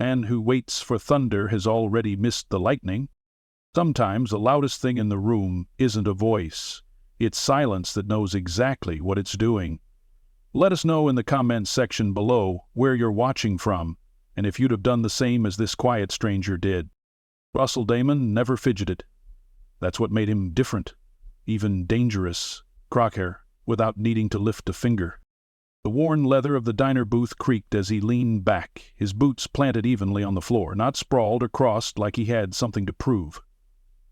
and who waits for thunder has already missed the lightning. Sometimes the loudest thing in the room isn't a voice. It's silence that knows exactly what it's doing. Let us know in the comments section below where you're watching from, and if you'd have done the same as this quiet stranger did. Russell Damon never fidgeted. That's what made him different, even dangerous, Crocker, without needing to lift a finger. The worn leather of the diner booth creaked as he leaned back, his boots planted evenly on the floor, not sprawled or crossed like he had something to prove.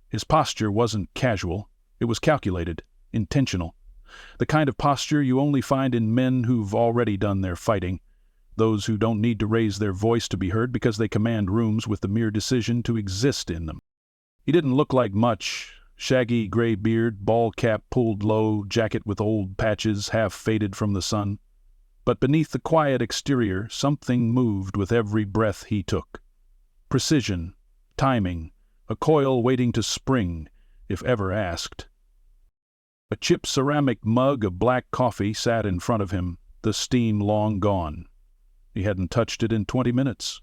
His posture wasn't casual, it was calculated, intentional. The kind of posture you only find in men who've already done their fighting, those who don't need to raise their voice to be heard because they command rooms with the mere decision to exist in them. He didn't look like much. Shaggy gray beard, ball cap pulled low, jacket with old patches half faded from the sun. But beneath the quiet exterior, something moved with every breath he took. Precision, timing, a coil waiting to spring, if ever asked. A chipped ceramic mug of black coffee sat in front of him, the steam long gone. He hadn't touched it in 20 minutes.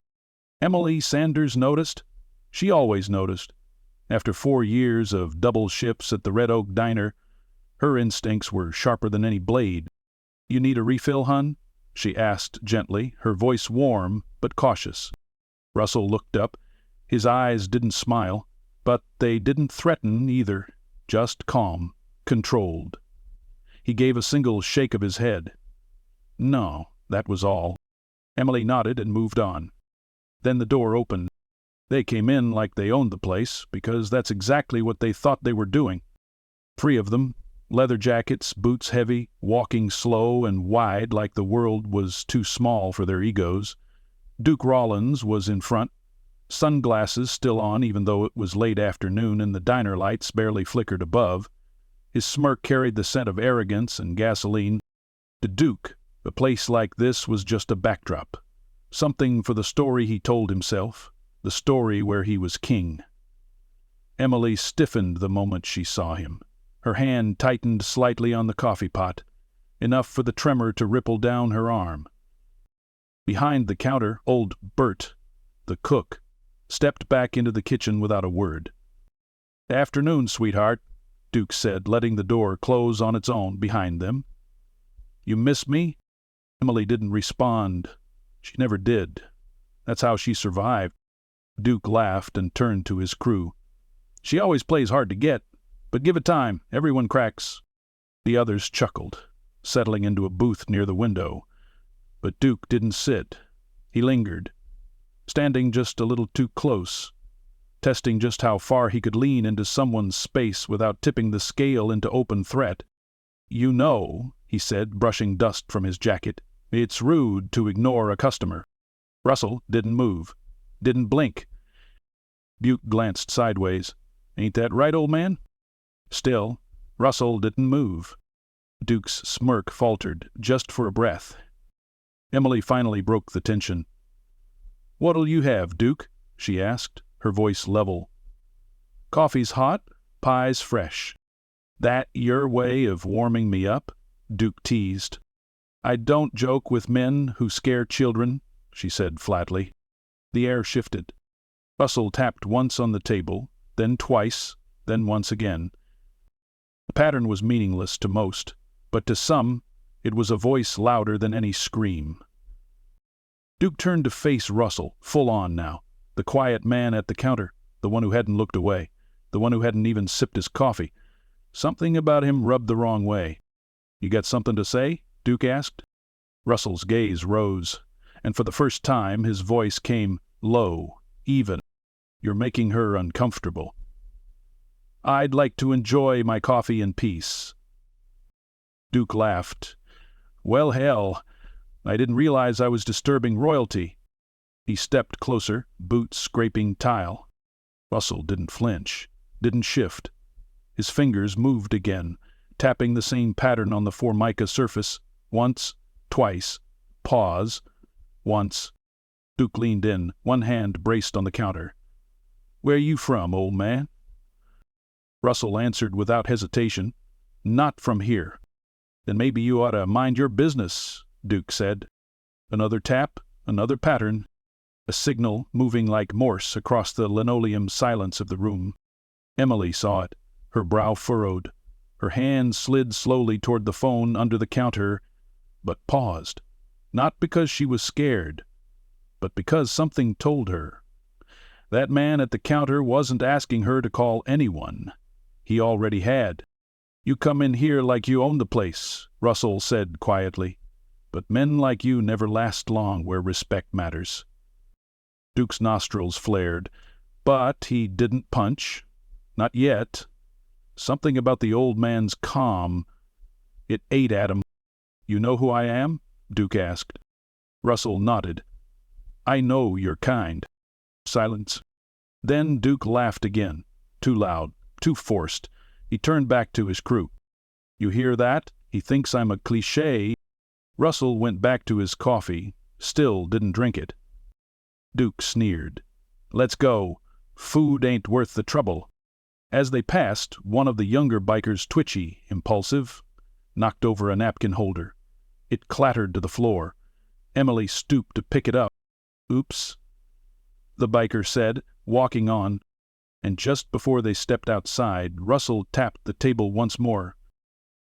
Emily Sanders noticed. She always noticed. After 4 years of double shifts at the Red Oak Diner, her instincts were sharper than any blade. "You need a refill, hun?" she asked gently, her voice warm but cautious. Russell looked up. His eyes didn't smile, but they didn't threaten either, just calm, controlled. He gave a single shake of his head. No, that was all. Emily nodded and moved on. Then the door opened. They came in like they owned the place, because that's exactly what they thought they were doing. 3 of them, leather jackets, boots heavy, walking slow and wide like the world was too small for their egos. Duke Rollins was in front, sunglasses still on even though it was late afternoon and the diner lights barely flickered above. His smirk carried the scent of arrogance and gasoline. To Duke, a place like this was just a backdrop, something for the story he told himself, the story where he was king. Emily stiffened the moment she saw him. Her hand tightened slightly on the coffee pot, enough for the tremor to ripple down her arm. Behind the counter, old Bert, the cook, stepped back into the kitchen without a word. "Afternoon, sweetheart," Duke said, letting the door close on its own behind them. "You miss me?" Emily didn't respond. She never did. That's how she survived. Duke laughed and turned to his crew. "She always plays hard to get, but give it time, everyone cracks." The others chuckled, settling into a booth near the window. But Duke didn't sit. He lingered, standing just a little too close, testing just how far he could lean into someone's space without tipping the scale into open threat. "You know," he said, brushing dust from his jacket, "it's rude to ignore a customer." Russell didn't move, didn't blink. Duke glanced sideways. "Ain't that right, old man?" Still, Russell didn't move. Duke's smirk faltered, just for a breath. Emily finally broke the tension. "What'll you have, Duke?" she asked, her voice level. "Coffee's hot, pie's fresh." "That your way of warming me up?" Duke teased. "I don't joke with men who scare children," she said flatly. The air shifted. Russell tapped once on the table, then twice, then once again. The pattern was meaningless to most, but to some it was a voice louder than any scream. Duke turned to face Russell, full on now, the quiet man at the counter, the one who hadn't looked away, the one who hadn't even sipped his coffee. Something about him rubbed the wrong way. "You got something to say?" Duke asked. Russell's gaze rose, and for the first time his voice came low, even. "You're making her uncomfortable." "I'd like to enjoy my coffee in peace." Duke laughed. "Well, hell, I didn't realize I was disturbing royalty." He stepped closer, boots scraping tile. Russell didn't flinch, didn't shift. His fingers moved again, tapping the same pattern on the formica surface. Once, twice, pause, once. Duke leaned in, one hand braced on the counter. "Where you from, old man?" Russell answered without hesitation, "Not from here." "Then maybe you ought to mind your business," Duke said. Another tap, another pattern. a signal moving like Morse across the linoleum silence of the room. Emily saw it, her brow furrowed. Her hand slid slowly toward the phone under the counter, but paused, not because she was scared, but because something told her. That man at the counter wasn't asking her to call anyone. He already had. "You come in here like you own the place," Russell said quietly. "But men like you never last long where respect matters." Duke's nostrils flared, but he didn't punch. Not yet. Something about the old man's calm. It ate at him. "You know who I am?" Duke asked. Russell nodded. "I know you're kind." Silence. Then Duke laughed again. Too loud, too forced. He turned back to his crew. "You hear that? He thinks I'm a cliché." Russell went back to his coffee, still didn't drink it. Duke sneered. "Let's go. Food ain't worth the trouble." As they passed, one of the younger bikers, twitchy, impulsive, knocked over a napkin holder. It clattered to the floor. Emily stooped to pick it up. "Oops," the biker said, walking on, and just before they stepped outside, Russell tapped the table once more.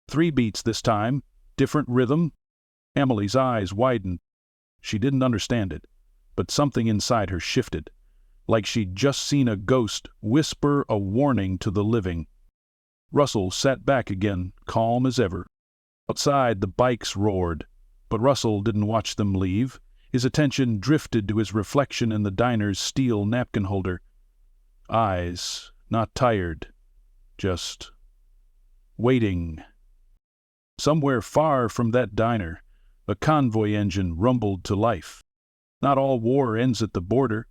3 beats this time, different rhythm. Emily's eyes widened. She didn't understand it, but something inside her shifted, like she'd just seen a ghost whisper a warning to the living. Russell sat back again, calm as ever. Outside, the bikes roared, but Russell didn't watch them leave. His attention drifted to his reflection in the diner's steel napkin holder. Eyes, not tired, just waiting. Somewhere far from that diner, a convoy engine rumbled to life. Not all war ends at the border,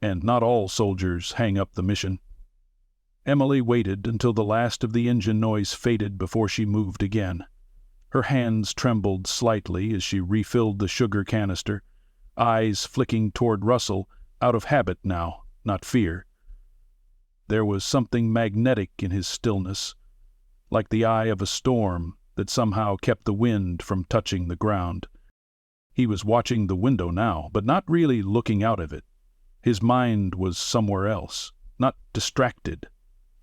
and not all soldiers hang up the mission. Emily waited until the last of the engine noise faded before she moved again. Her hands trembled slightly as she refilled the sugar canister, eyes flicking toward Russell, out of habit now, not fear. There was something magnetic in his stillness, like the eye of a storm that somehow kept the wind from touching the ground. He was watching the window now, but not really looking out of it. His mind was somewhere else, not distracted,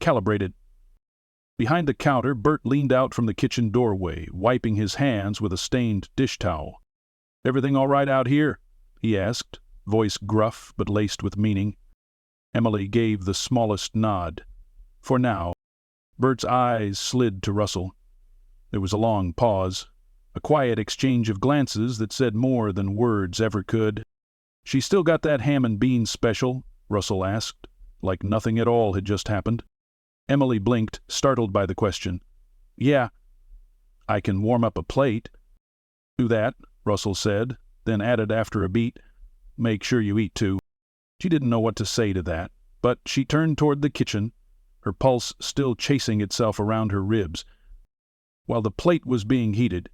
calibrated. Behind the counter, Bert leaned out from the kitchen doorway, wiping his hands with a stained dish towel. "Everything all right out here?" he asked, voice gruff but laced with meaning. Emily gave the smallest nod. For now. Bert's eyes slid to Russell. There was a long pause, a quiet exchange of glances that said more than words ever could. "She still got that ham and beans special?" Russell asked, like nothing at all had just happened. Emily blinked, startled by the question. "Yeah." "I can warm up a plate." "Do that," Russell said, then added after a beat, "Make sure you eat too." She didn't know what to say to that, but she turned toward the kitchen, her pulse still chasing itself around her ribs. While the plate was being heated,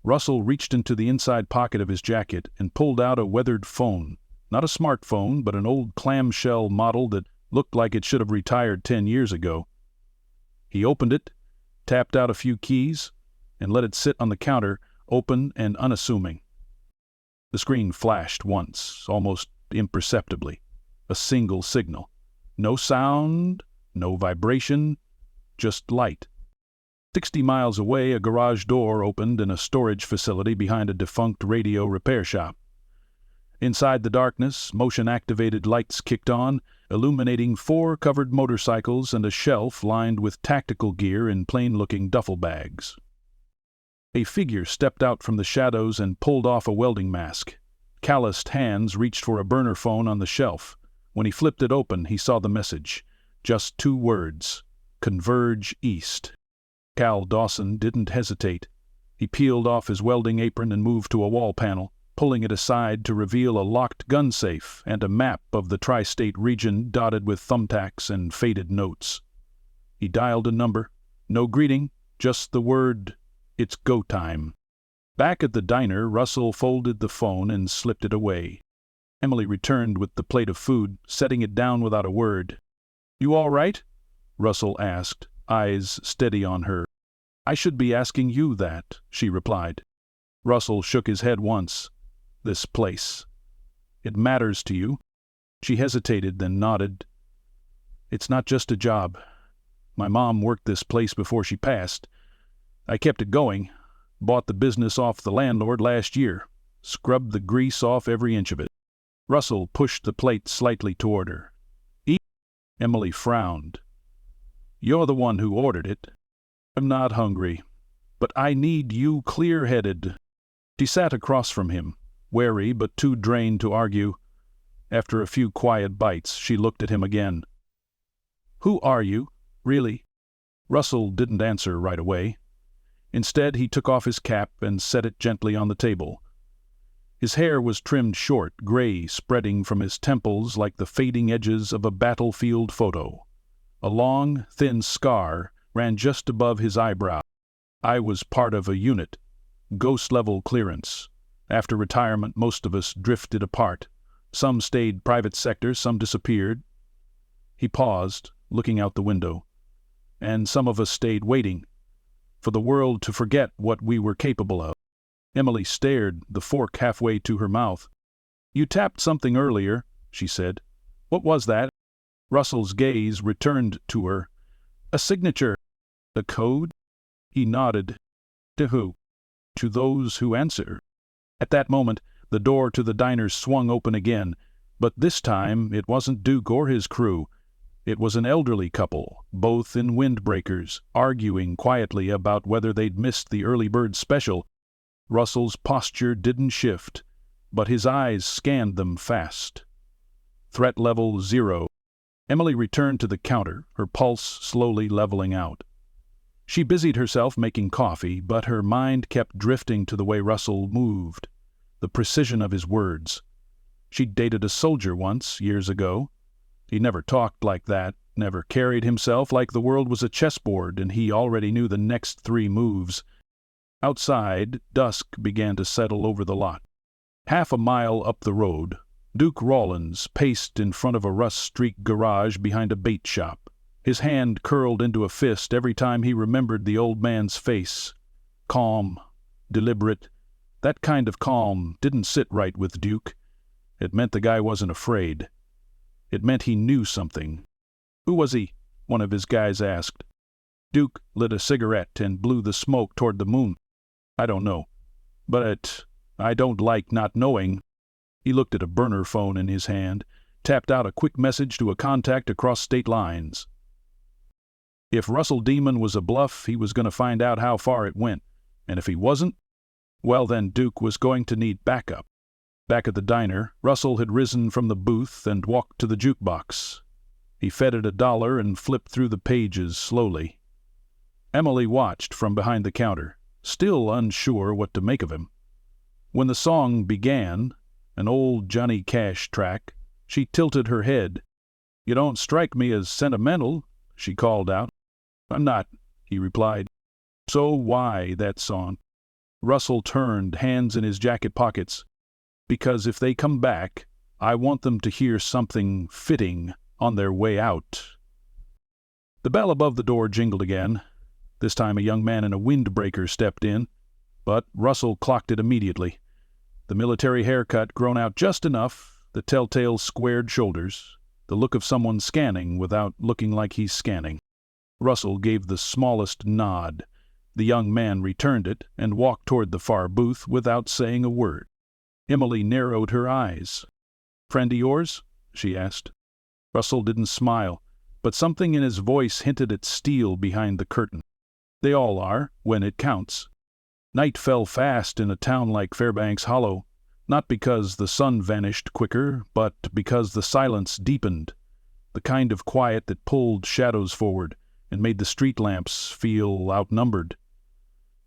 Russell reached into the inside pocket of his jacket and pulled out a weathered phone. Not a smartphone, but an old clamshell model that looked like it should have retired 10 years ago. He opened it, tapped out a few keys, and let it sit on the counter, open and unassuming. The screen flashed once, almost imperceptibly. A single signal. No sound, no vibration, just light. 60 miles away, a garage door opened in a storage facility behind a defunct radio repair shop. Inside the darkness, motion-activated lights kicked on, illuminating 4 covered motorcycles and a shelf lined with tactical gear in plain-looking duffel bags. A figure stepped out from the shadows and pulled off a welding mask. Calloused hands reached for a burner phone on the shelf. When he flipped it open, he saw the message. Just 2 words. Converge East. Cal Dawson didn't hesitate. He peeled off his welding apron and moved to a wall panel, pulling it aside to reveal a locked gun safe and a map of the tri-state region dotted with thumbtacks and faded notes. He dialed a number. No greeting, just the word, "It's go time." Back at the diner, Russell folded the phone and slipped it away. Emily returned with the plate of food, setting it down without a word. "You all right?" Russell asked, eyes steady on her. "I should be asking you that," she replied. Russell shook his head once. "This place." It matters to you." She hesitated, then nodded. "It's not just a job. My mom worked this place before she passed. I kept it going, bought the business off the landlord last year, scrubbed the grease off every inch of it." Russell pushed the plate slightly toward her. "Eat?" Emily frowned. "You're the one who ordered it." "I'm not hungry, but I need you clear-headed." She sat across from him, wary but too drained to argue. After a few quiet bites, she looked at him again. "Who are you, really?" Russell didn't answer right away. Instead, he took off his cap and set it gently on the table. His hair was trimmed short, gray spreading from his temples like the fading edges of a battlefield photo. A long, thin scar ran just above his eyebrow. "I was part of a unit. Ghost-level clearance. After retirement, most of us drifted apart. Some stayed private sector, some disappeared." He paused, looking out the window. "And some of us stayed waiting for the world to forget what we were capable of." Emily stared, the fork halfway to her mouth. "You tapped something earlier," she said. "What was that?" Russell's gaze returned to her. "A signature." "A code?" He nodded. "To who?" "To those who answer." At that moment, the door to the diner swung open again, but this time it wasn't Duke or his crew. It was an elderly couple, both in windbreakers, arguing quietly about whether they'd missed the early bird special. Russell's posture didn't shift, but his eyes scanned them fast. Threat level 0. Emily returned to the counter, her pulse slowly leveling out. She busied herself making coffee, but her mind kept drifting to the way Russell moved, the precision of his words. She'd dated a soldier once, years ago. He never talked like that, never carried himself like the world was a chessboard and he already knew the next 3 moves. Outside, dusk began to settle over the lot. Half a mile up the road, Duke Rawlins paced in front of a rust-streaked garage behind a bait shop. His hand curled into a fist every time he remembered the old man's face. Calm, deliberate. That kind of calm didn't sit right with Duke. It meant the guy wasn't afraid. It meant he knew something. "Who was he?" one of his guys asked. Duke lit a cigarette and blew the smoke toward the moon. "I don't know. But I don't like not knowing." He looked at a burner phone in his hand, tapped out a quick message to a contact across state lines. If Russell Damon was a bluff, he was going to find out how far it went. And if he wasn't, well then Duke was going to need backup. Back at the diner, Russell had risen from the booth and walked to the jukebox. He fed it $1 and flipped through the pages slowly. Emily watched from behind the counter, still unsure what to make of him. When the song began, an old Johnny Cash track, she tilted her head. "You don't strike me as sentimental," she called out. "I'm not," he replied. "So why that song?" Russell turned, hands in his jacket pockets. "Because if they come back, I want them to hear something fitting on their way out." The bell above the door jingled again. This time a young man in a windbreaker stepped in, but Russell clocked it immediately. The military haircut grown out just enough, the telltale squared shoulders, the look of someone scanning without looking like he's scanning. Russell gave the smallest nod. The young man returned it and walked toward the far booth without saying a word. Emily narrowed her eyes. "Friend of yours?" she asked. Russell didn't smile, but something in his voice hinted at steel behind the curtain. They all are, when it counts. Night fell fast in a town like Fairbanks Hollow, not because the sun vanished quicker, but because the silence deepened, the kind of quiet that pulled shadows forward and made the street lamps feel outnumbered.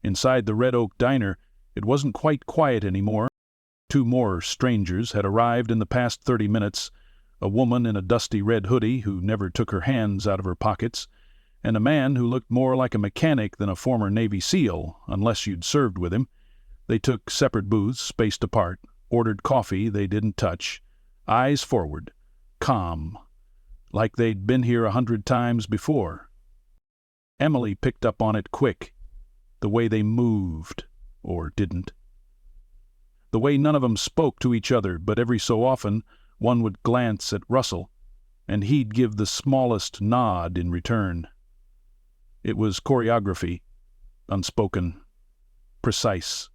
Inside the Red Oak Diner, it wasn't quite quiet anymore. 2 more strangers had arrived in the past 30 minutes, a woman in a dusty red hoodie who never took her hands out of her pockets, and a man who looked more like a mechanic than a former Navy SEAL, unless you'd served with him. They took separate booths, spaced apart, ordered coffee they didn't touch, eyes forward, calm, like they'd been here 100 times before. Emily picked up on it quick, the way they moved, or didn't. The way none of 'em spoke to each other, but every so often one would glance at Russell, and he'd give the smallest nod in return. It was choreography, unspoken, precise.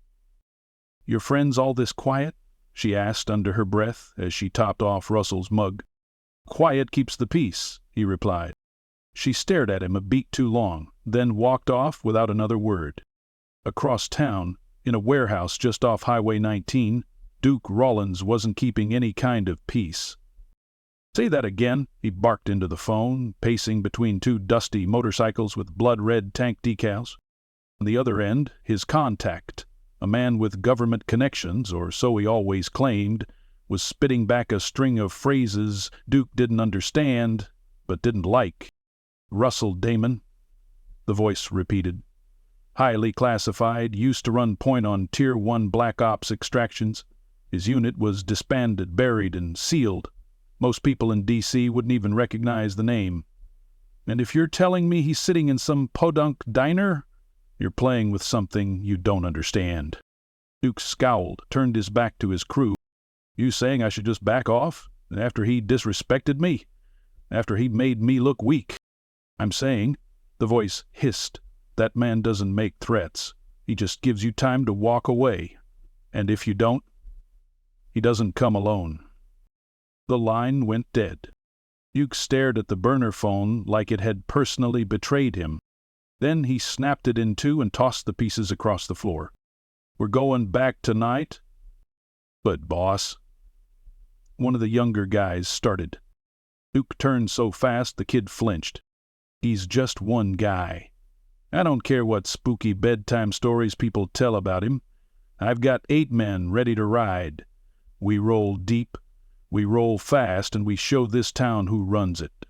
"Your friends all this quiet?" she asked under her breath as she topped off Russell's mug. "Quiet keeps the peace," he replied. She stared at him a beat too long, then walked off without another word. Across town, in a warehouse just off Highway 19, Duke Rollins wasn't keeping any kind of peace. "Say that again," he barked into the phone, pacing between two dusty motorcycles with blood-red tank decals. On the other end, his contact, a man with government connections, or so he always claimed, was spitting back a string of phrases Duke didn't understand, but didn't like. "Russell Damon," the voice repeated. "Highly classified, used to run point on Tier 1 Black Ops extractions. His unit was disbanded, buried, and sealed. Most people in D.C. wouldn't even recognize the name. And if you're telling me he's sitting in some podunk diner, you're playing with something you don't understand." Duke scowled, turned his back to his crew. "You saying I should just back off? After he disrespected me? After he made me look weak?" "I'm saying," the voice hissed, "that man doesn't make threats. He just gives you time to walk away. And if you don't, he doesn't come alone." The line went dead. Duke stared at the burner phone like it had personally betrayed him. Then he snapped it in two and tossed the pieces across the floor. "We're going back tonight?" "But, boss..." One of the younger guys started. Duke turned so fast the kid flinched. "He's just one guy. I don't care what spooky bedtime stories people tell about him. I've got 8 men ready to ride. We roll deep, we roll fast, and we show this town who runs it."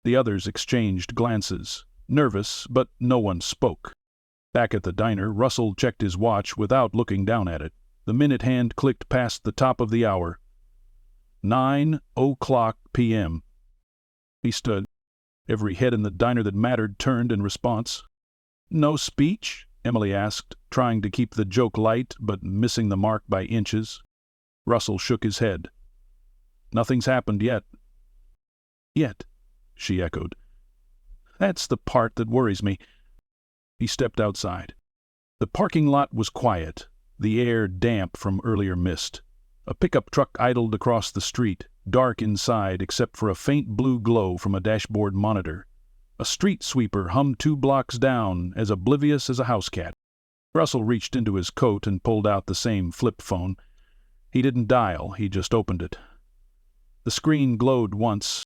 The others exchanged glances, nervous, but no one spoke. Back at the diner, Russell checked his watch without looking down at it. The minute hand clicked past the top of the hour. 9:00 p.m. He stood. Every head in the diner that mattered turned in response. "No speech?" Emily asked, trying to keep the joke light, but missing the mark by inches. Russell shook his head. "Nothing's happened yet." "Yet," she echoed. "That's the part that worries me." He stepped outside. The parking lot was quiet, the air damp from earlier mist. A pickup truck idled across the street, dark inside except for a faint blue glow from a dashboard monitor. A street sweeper hummed 2 blocks down, as oblivious as a house cat. Russell reached into his coat and pulled out the same flip phone. He didn't dial, he just opened it. The screen glowed once.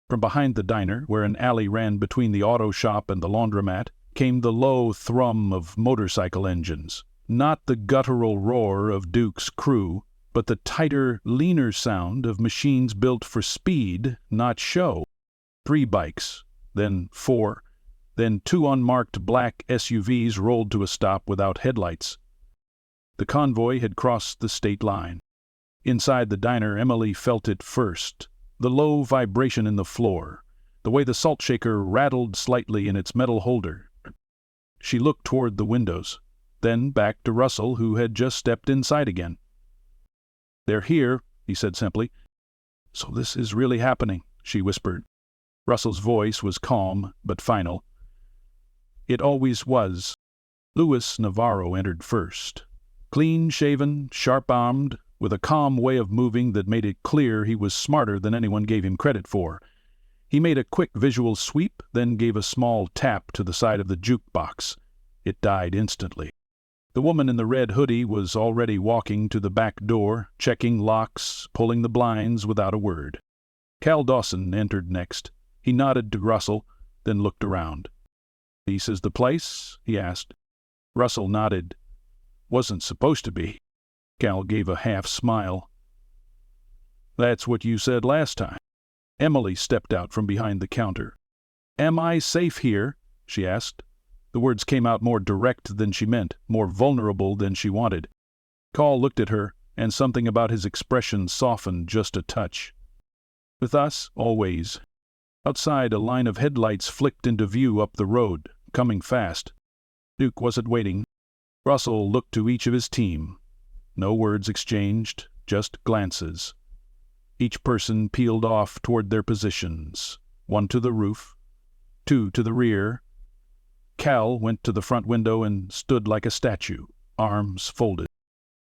From behind the diner, where an alley ran between the auto shop and the laundromat, came the low thrum of motorcycle engines. Not the guttural roar of Duke's crew, but the tighter, leaner sound of machines built for speed, not show. 3 bikes, then 4, then 2 unmarked black SUVs rolled to a stop without headlights. The convoy had crossed the state line. Inside the diner, Emily felt it first. The low vibration in the floor, the way the salt shaker rattled slightly in its metal holder. She looked toward the windows, then back to Russell, who had just stepped inside again. "They're here," he said simply. "So this is really happening," she whispered. Russell's voice was calm but final. "It always was." Louis Navarro entered first. Clean-shaven, sharp-armed, with a calm way of moving that made it clear he was smarter than anyone gave him credit for. He made a quick visual sweep, then gave a small tap to the side of the jukebox. It died instantly. The woman in the red hoodie was already walking to the back door, checking locks, pulling the blinds without a word. Cal Dawson entered next. He nodded to Russell, then looked around. "This is the place?" he asked. Russell nodded. "Wasn't supposed to be." Cal gave a half smile. "That's what you said last time." Emily stepped out from behind the counter. "Am I safe here?" she asked. The words came out more direct than she meant, more vulnerable than she wanted. Cal looked at her, and something about his expression softened just a touch. "With us, always." Outside, a line of headlights flicked into view up the road, coming fast. Duke wasn't waiting. Russell looked to each of his team. No words exchanged, just glances. Each person peeled off toward their positions, one to the roof, two to the rear. Cal went to the front window and stood like a statue, arms folded.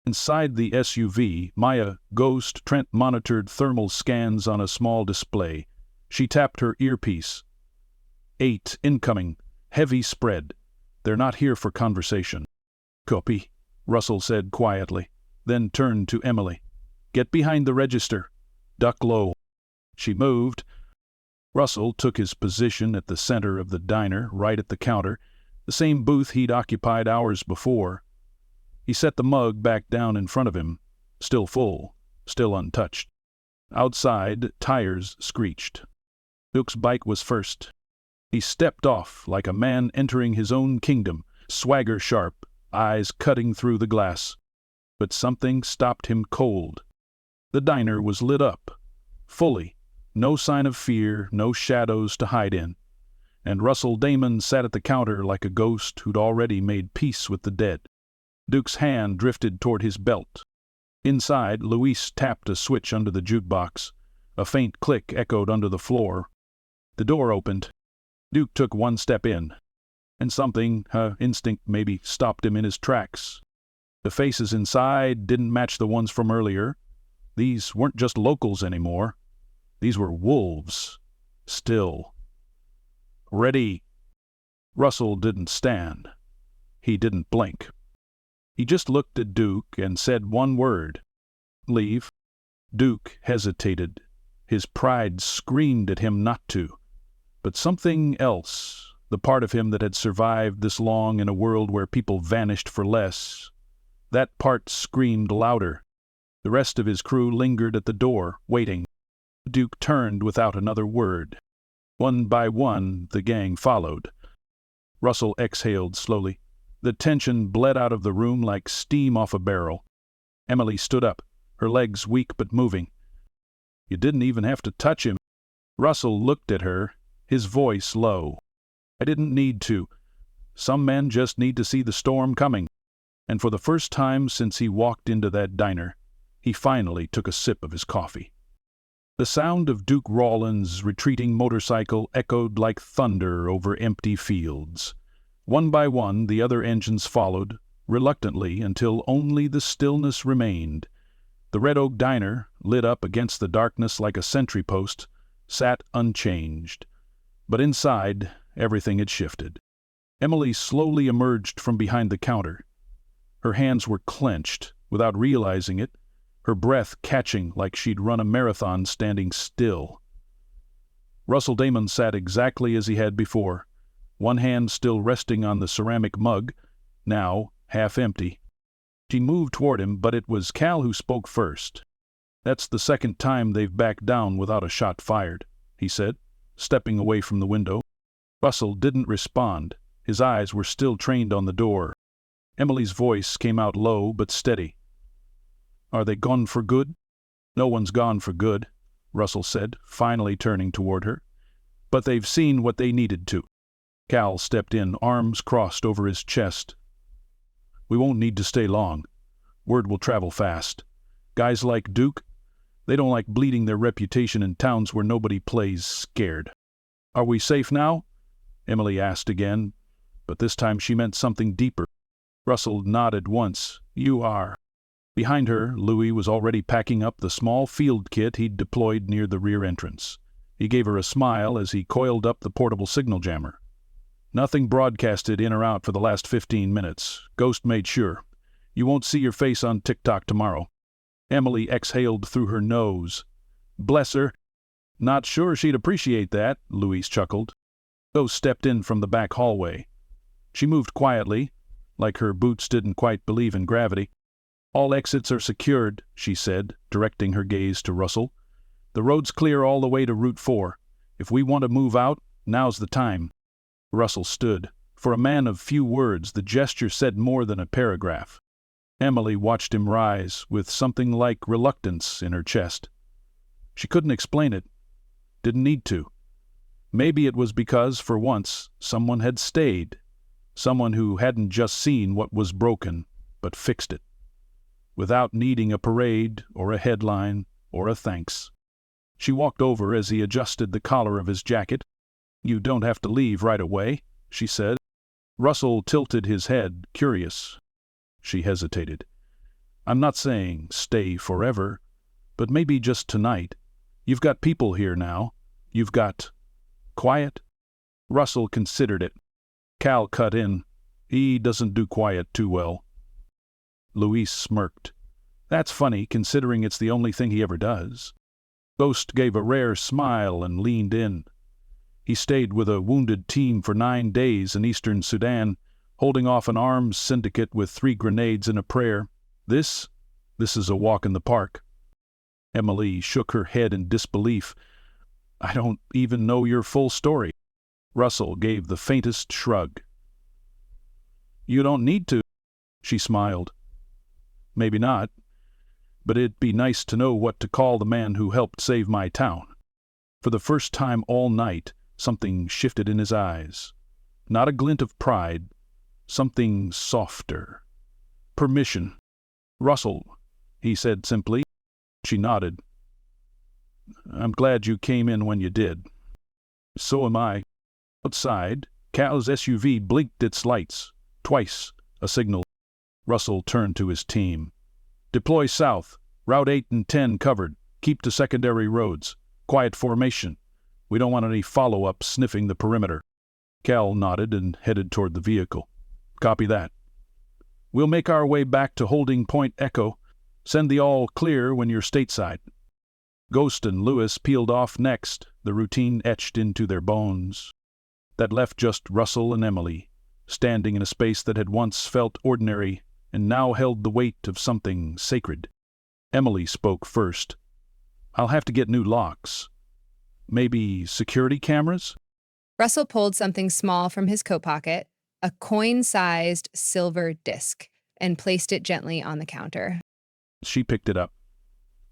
Inside the SUV, Maya Ghost Trent monitored thermal scans on a small display. She tapped her earpiece. 8 incoming, heavy spread. They're not here for conversation. Copy, Russell said quietly, then turned to Emily. Get behind the register. Duck low. She moved. Russell took his position at the center of the diner, right at the counter, the same booth he'd occupied hours before. He set the mug back down in front of him, still full, still untouched. Outside, tires screeched. Duke's bike was first. He stepped off like a man entering his own kingdom, swagger sharp, eyes cutting through the glass. But something stopped him cold. The diner was lit up, fully, no sign of fear, no shadows to hide in. And Russell Damon sat at the counter like a ghost who'd already made peace with the dead. Duke's hand drifted toward his belt. Inside, Luis tapped a switch under the jukebox. A faint click echoed under the floor. The door opened. Duke took one step in, and something, instinct maybe, stopped him in his tracks. The faces inside didn't match the ones from earlier. These weren't just locals anymore. These were wolves. Still. Ready. Russell didn't stand. He didn't blink. He just looked at Duke and said one word. Leave. Duke hesitated. His pride screamed at him not to. But something else, the part of him that had survived this long in a world where people vanished for less, that part screamed louder. The rest of his crew lingered at the door, waiting. Duke turned without another word. One by one, the gang followed. Russell exhaled slowly. The tension bled out of the room like steam off a barrel. Emily stood up, her legs weak but moving. You didn't even have to touch him. Russell looked at her, his voice low. I didn't need to. Some men just need to see the storm coming. And for the first time since he walked into that diner, he finally took a sip of his coffee. The sound of Duke Rawlins' retreating motorcycle echoed like thunder over empty fields. One by one, the other engines followed, reluctantly, until only the stillness remained. The Red Oak Diner, lit up against the darkness like a sentry post, sat unchanged. But inside, everything had shifted. Emily slowly emerged from behind the counter. Her hands were clenched, without realizing it, her breath catching like she'd run a marathon standing still. Russell Damon sat exactly as he had before, one hand still resting on the ceramic mug, now half empty. She moved toward him, but it was Cal who spoke first. That's the second time they've backed down without a shot fired, he said, stepping away from the window. Russell didn't respond. His eyes were still trained on the door. Emily's voice came out low but steady. Are they gone for good? No one's gone for good, Russell said, finally turning toward her. But they've seen what they needed to. Cal stepped in, arms crossed over his chest. We won't need to stay long. Word will travel fast. Guys like Duke, they don't like bleeding their reputation in towns where nobody plays scared. Are we safe now? Emily asked again, but this time she meant something deeper. Russell nodded once. You are. Behind her, Louis was already packing up the small field kit he'd deployed near the rear entrance. He gave her a smile as he coiled up the portable signal jammer. Nothing broadcasted in or out for the last 15 minutes. Ghost made sure. You won't see your face on TikTok tomorrow. Emily exhaled through her nose. Bless her. Not sure she'd appreciate that, Louise chuckled. Ghost stepped in from the back hallway. She moved quietly, like her boots didn't quite believe in gravity. All exits are secured, she said, directing her gaze to Russell. The road's clear all the way to Route 4. If we want to move out, now's the time. Russell stood. For a man of few words, the gesture said more than a paragraph. Emily watched him rise, with something like reluctance in her chest. She couldn't explain it. Didn't need to. Maybe it was because, for once, someone had stayed. Someone who hadn't just seen what was broken, but fixed it. without needing a parade or a headline or a thanks. She walked over as he adjusted the collar of his jacket. "You don't have to leave right away," she said. Russell tilted his head, curious. She hesitated. "I'm not saying stay forever, but maybe just tonight. You've got people here now. You've got quiet." Russell considered it. Cal cut in. "He doesn't do quiet too well." Luis smirked. "That's funny, considering it's the only thing he ever does." Ghost gave a rare smile and leaned in. He stayed with a wounded team for 9 days in eastern Sudan, holding off an arms syndicate with 3 grenades and a prayer. This is a walk in the park." Emily shook her head in disbelief. "I don't even know your full story." Russell gave the faintest shrug. "You don't need to," she smiled. "Maybe not, but it'd be nice to know what to call the man who helped save my town." For the first time all night, something shifted in his eyes. Not a glint of pride, something softer. Permission. "Russell," he said simply. She nodded. "I'm glad you came in when you did." "So am I." Outside, Cal's SUV blinked its lights. Twice, a signal. Russell turned to his team. "Deploy south. Route 8 and 10 covered. Keep to secondary roads. Quiet formation. We don't want any follow-up sniffing the perimeter." Cal nodded and headed toward the vehicle. "Copy that." "We'll make our way back to holding point Echo. Send the all clear when you're stateside." Ghost and Lewis peeled off next, the routine etched into their bones. That left just Russell and Emily, standing in a space that had once felt ordinary and now held the weight of something sacred. Emily spoke first. "I'll have to get new locks. Maybe security cameras?" Russell pulled something small from his coat pocket, a coin-sized silver disc, and placed it gently on the counter. She picked it up.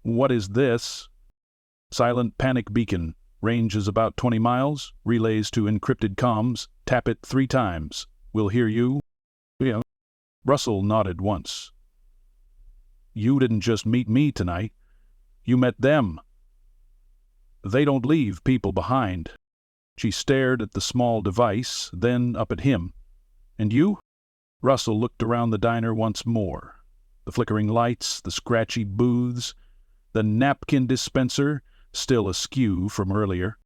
"What is this?" "Silent panic beacon. Range is about 20 miles. Relays to encrypted comms. Tap it 3 times. We'll hear you." "Yeah." Russell nodded once. "You didn't just meet me tonight. You met them. They don't leave people behind." She stared at the small device, then up at him. "And you?" Russell looked around the diner once more. The flickering lights, the scratchy booths, the napkin dispenser, still askew from earlier.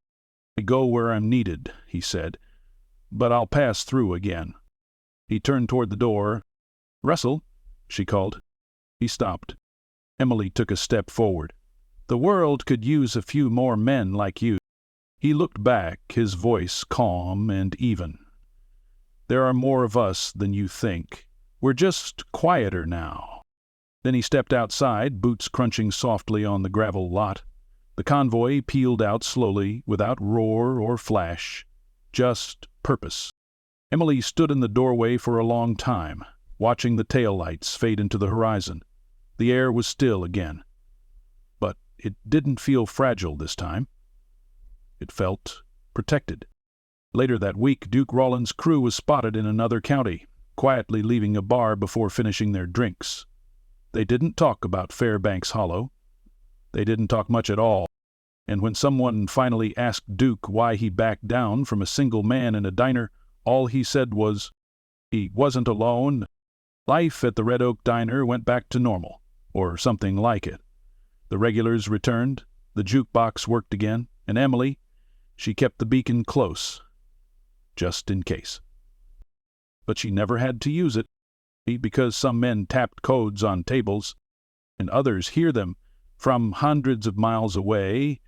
"I go where I'm needed," he said, "but I'll pass through again." He turned toward the door. "Russell," she called. He stopped. Emily took a step forward. "The world could use a few more men like you." He looked back, his voice calm and even. "There are more of us than you think. We're just quieter now." Then he stepped outside, boots crunching softly on the gravel lot. The convoy peeled out slowly, without roar or flash. Just purpose. Emily stood in the doorway for a long time, watching the taillights fade into the horizon. The air was still again. But it didn't feel fragile this time. It felt protected. Later that week, Duke Rollins' crew was spotted in another county, quietly leaving a bar before finishing their drinks. They didn't talk about Fairbanks Hollow. They didn't talk much at all. And when someone finally asked Duke why he backed down from a single man in a diner, all he said was, he wasn't alone. Life at the Red Oak Diner went back to normal, or something like it. The regulars returned, the jukebox worked again, and Emily, she kept the beacon close, just in case. But she never had to use it, because some men tapped codes on tables, and others hear them from hundreds of miles away